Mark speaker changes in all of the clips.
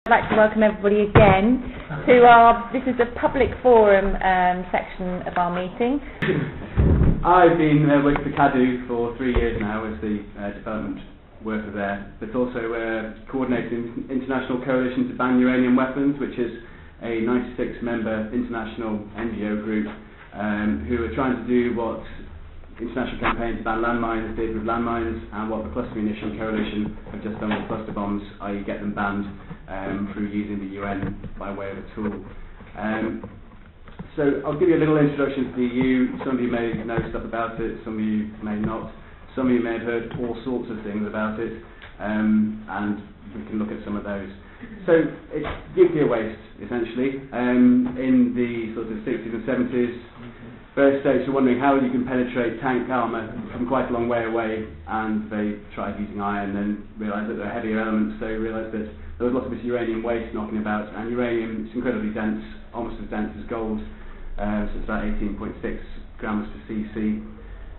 Speaker 1: I'd like to welcome everybody again to this is the public forum section of our meeting.
Speaker 2: I've been working for CADU for 3 years now as the development worker there, but also coordinating International Coalition to Ban Uranium Weapons, which is a 96-member international NGO group who are trying to do what international campaign to ban landmines did with landmines, and what the Cluster Munition Coalition have just done with cluster bombs, i.e. get them banned through using the UN by way of a tool. So I'll give you a little introduction to the EU. Some of you may know stuff about it, some of you may not. Some of you may have heard all sorts of things about it, and we can look at some of those. So it's nuclear waste, essentially. In the sort of 60s and 70s, various states were wondering how you can penetrate tank armour from quite a long way away, and they tried using iron, then realised that there are heavier elements, so realised that there was lots of this uranium waste knocking about, and uranium is incredibly dense, almost as dense as gold, so it's about 18.6 grams per cc.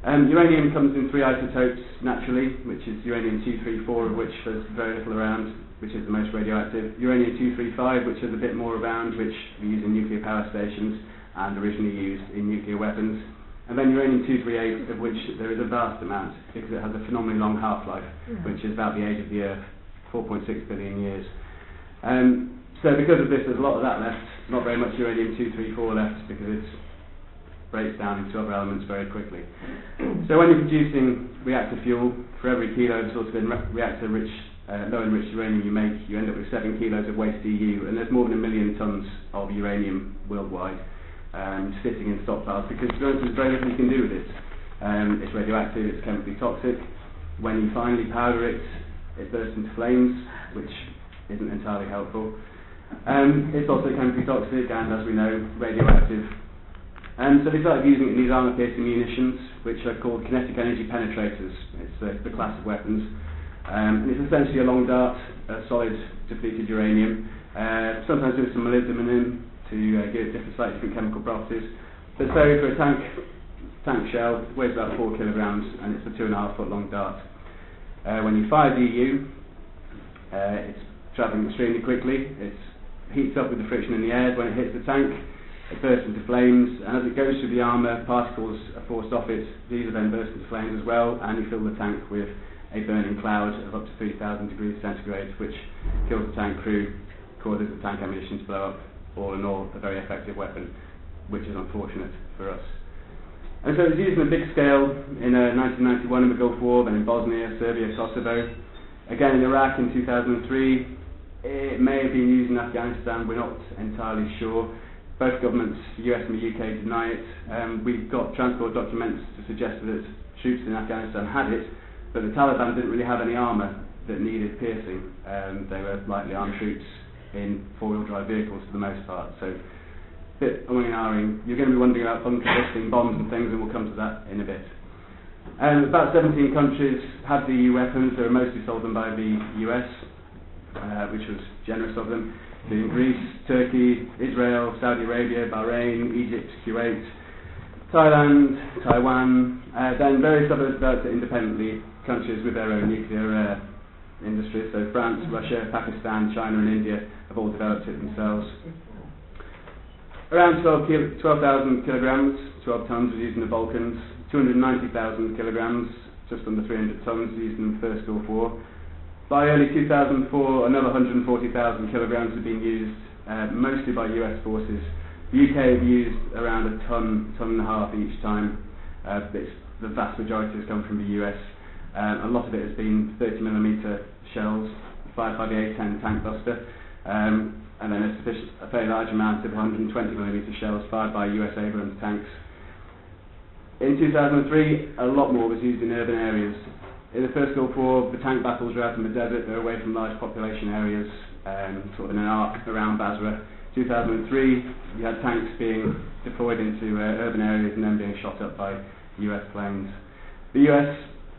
Speaker 2: Uranium comes in three isotopes naturally, which is uranium-234, of which there's very little around, which is the most radioactive, uranium-235, which is a bit more around, which we use in nuclear power stations, and originally used in nuclear weapons, and then uranium-238, of which there is a vast amount because it has a phenomenally long half-life, which is about the age of the Earth, 4.6 billion years. So because of this, there's a lot of that left, not very much uranium-234 left because it breaks down into other elements very quickly. So when you're producing reactor fuel, for every kilo of sort of reactor-rich, low-enriched uranium you make, you end up with 7 kilos of waste EU, and there's more than 1 million tonnes of uranium worldwide. Sitting in stockpiles because there's very little you can do with it. It's radioactive, it's chemically toxic. When you finally powder it, it bursts into flames, which isn't entirely helpful. It's also chemically toxic and, as we know, radioactive. So they started using it in these armour-piercing munitions, which are called kinetic energy penetrators. It's the class of weapons. And it's essentially a long dart, solid depleted uranium, sometimes with some molybdenum to give it slightly different chemical properties. But so for a tank shell, it weighs about 4 kilograms, and it's a 2.5 foot long dart. When you fire the EU, it's travelling extremely quickly. It heats up with the friction in the air. When it hits the tank, it bursts into flames, and as it goes through the armour, particles are forced off it. These are then burst into flames as well, and you fill the tank with a burning cloud of up to 3,000 degrees centigrade, which kills the tank crew, causes the tank ammunition to blow up. All in all, a very effective weapon, which is unfortunate for us. And so it was used on a big scale in 1991 in the Gulf War, then in Bosnia, Serbia, Kosovo. Again in Iraq in 2003. It may have been used in Afghanistan, we're not entirely sure. Both governments, the US and the UK, deny it. We've got transport documents to suggest that troops in Afghanistan had it, but the Taliban didn't really have any armour that needed piercing. They were lightly armed troops in four-wheel drive vehicles for the most part, so a bit umming and ahhing. You're going to be wondering about bunker busting bombs and things, and we'll come to that in a bit. About 17 countries have the EU weapons. They were mostly sold them by the US, which was generous of them, including Greece, Turkey, Israel, Saudi Arabia, Bahrain, Egypt, Kuwait, Thailand, Taiwan, then various others developed independently, countries with their own nuclear industries, so France, Russia, Pakistan, China and India have all developed it themselves. Around 12,000 kilograms, 12 tons was used in the Balkans, 290,000 kilograms, just under 300 tons used in the First Gulf War. By early 2004, another 140,000 kilograms had been used, mostly by US forces. The UK have used around a ton and a half each time. The vast majority has come from the US. A lot of it has been 30mm shells, 558-10 tank buster, and then a very large amount of 120mm shells fired by US Abrams tanks. In 2003, a lot more was used in urban areas. In the First Gulf War, the tank battles were out in the desert, they were away from large population areas, sort of in an arc around Basra. 2003, you had tanks being deployed into urban areas and then being shot up by US planes. The US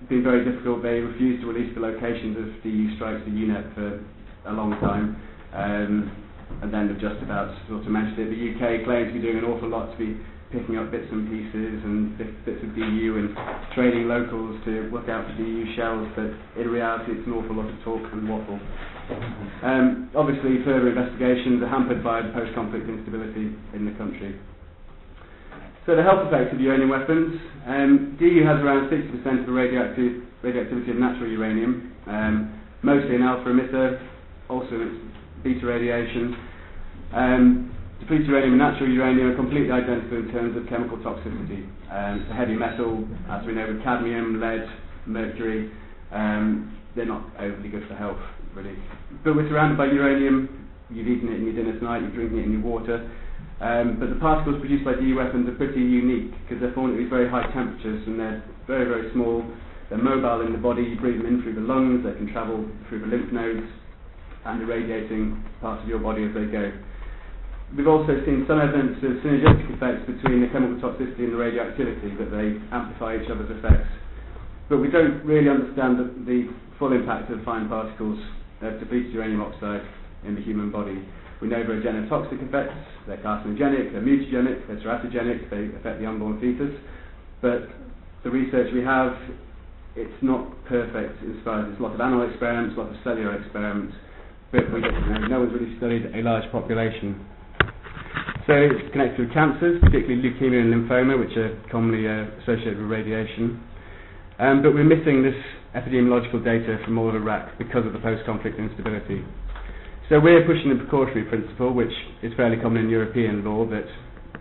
Speaker 2: been very difficult. They refused to release the locations of the EU strikes to UNEP for a long time, and then they've just about sort of mentioned it. The UK claims to be doing an awful lot to be picking up bits and pieces and bits of DU and training locals to look out for DU shells, but in reality it's an awful lot of talk and waffle. Obviously, further investigations are hampered by the post-conflict instability in the country. So the health effects of uranium weapons. The EU has around 60% of the radioactivity of natural uranium, mostly an alpha emitter, also beta radiation. Depleted uranium and natural uranium are completely identical in terms of chemical toxicity. So heavy metal, as we know, with cadmium, lead, mercury, they're not overly good for health, really. But we're surrounded by uranium. You've eaten it in your dinner tonight, you're drinking it in your water. But the particles produced by DU weapons are pretty unique because they're formed at these very high temperatures and they're very, very small. They're mobile in the body, you breathe them in through the lungs, they can travel through the lymph nodes and irradiating parts of your body as they go. We've also seen some evidence of synergistic effects between the chemical toxicity and the radioactivity, that they amplify each other's effects. But we don't really understand the full impact of fine particles of depleted uranium oxide in the human body. We know there are genotoxic effects, they're carcinogenic, they're mutagenic, they're teratogenic, they affect the unborn fetus. But the research we have, it's not perfect as far as there's a lot of animal experiments, a lot of cellular experiments, but no one's really studied a large population. So it's connected with cancers, particularly leukemia and lymphoma, which are commonly associated with radiation. But we're missing this epidemiological data from all of Iraq because of the post-conflict instability. So we're pushing the precautionary principle, which is fairly common in European law, that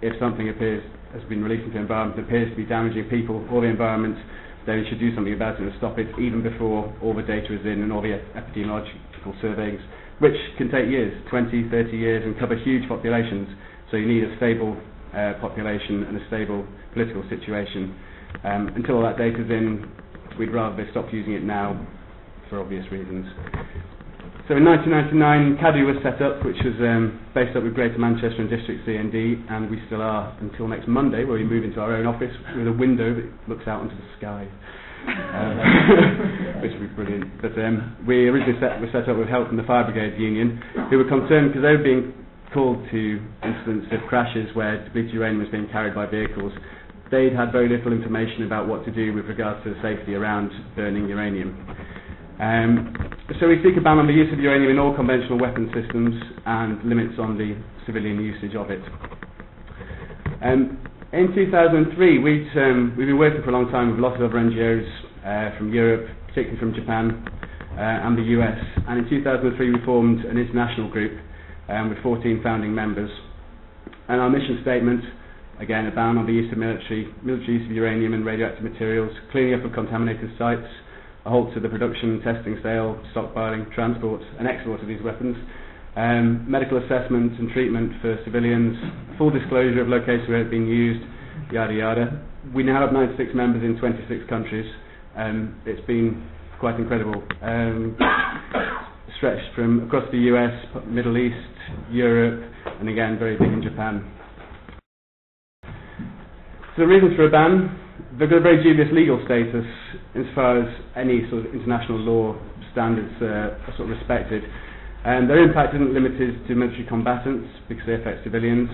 Speaker 2: if something has been released into the environment that appears to be damaging people or the environment, then we should do something about it and stop it even before all the data is in and all the epidemiological surveys, which can take years, 20, 30 years, and cover huge populations. So you need a stable population and a stable political situation. Until all that data is in, we'd rather they stop using it now for obvious reasons. So in 1999, CADU was set up, which was based up with Greater Manchester and District C&D, and we still are until next Monday, where we move into our own office with a window that looks out onto the sky, which would be brilliant. But we originally were set up with help from the Fire Brigade Union, who were concerned because they were being called to incidents of crashes where depleted uranium was being carried by vehicles. They'd had very little information about what to do with regards to the safety around burning uranium. So we seek a ban on the use of uranium in all conventional weapon systems and limits on the civilian usage of it. In 2003, we've been working for a long time with lots of other NGOs from Europe, particularly from Japan and the US. And in 2003, we formed an international group with 14 founding members. And our mission statement, again, a ban on the use of military use of uranium and radioactive materials, cleaning up of contaminated sites, a halt to the production, testing, sale, stockpiling, transport and export of these weapons, medical assessment and treatment for civilians, full disclosure of locations where it's being used, yada yada. We now have 96 members in 26 countries. It's been quite incredible. Stretched from across the US, Middle East, Europe, and again very big in Japan. So the reasons for a ban: they've got a very dubious legal status as far as any sort of international law standards are sort of respected. Their impact isn't limited to military combatants because they affect civilians.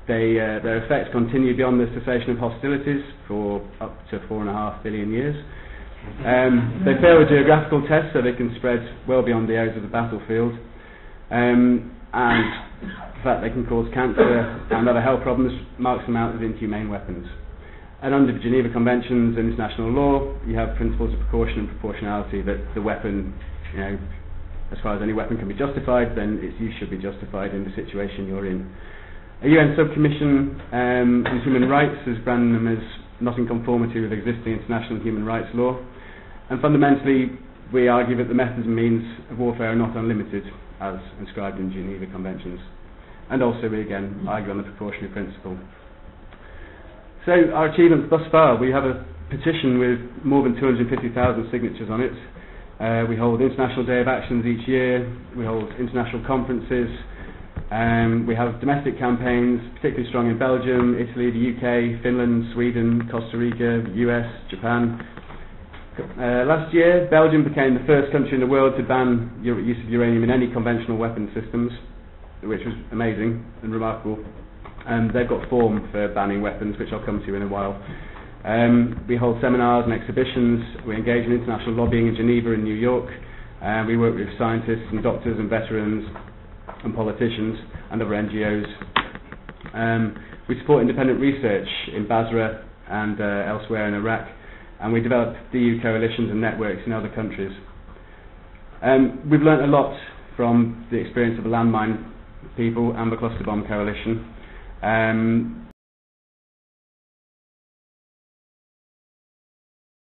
Speaker 2: Their effects continue beyond the cessation of hostilities for up to 4.5 billion years. They fail a geographical test, so they can spread well beyond the areas of the battlefield. And the fact they can cause cancer and other health problems marks them out as inhumane weapons. And under the Geneva Conventions and international law, you have principles of precaution and proportionality, that the weapon, as far as any weapon can be justified, then its use should be justified in the situation you're in. A UN subcommission on human rights has branded them as not in conformity with existing international human rights law. And fundamentally, we argue that the methods and means of warfare are not unlimited, as inscribed in Geneva Conventions. And also, we again argue on the precautionary principle. So, our achievements thus far: we have a petition with more than 250,000 signatures on it. We hold International Day of Actions each year. We hold international conferences. We have domestic campaigns, particularly strong in Belgium, Italy, the UK, Finland, Sweden, Costa Rica, US, Japan. Last year, Belgium became the first country in the world to ban use of uranium in any conventional weapon systems, which was amazing and remarkable. They've got form for banning weapons, which I'll come to in a while. We hold seminars and exhibitions. We engage in international lobbying in Geneva and New York. We work with scientists and doctors and veterans and politicians and other NGOs. We support independent research in Basra and elsewhere in Iraq, and we develop DU coalitions and networks in other countries. We've learnt a lot from the experience of the landmine people and the cluster bomb coalition.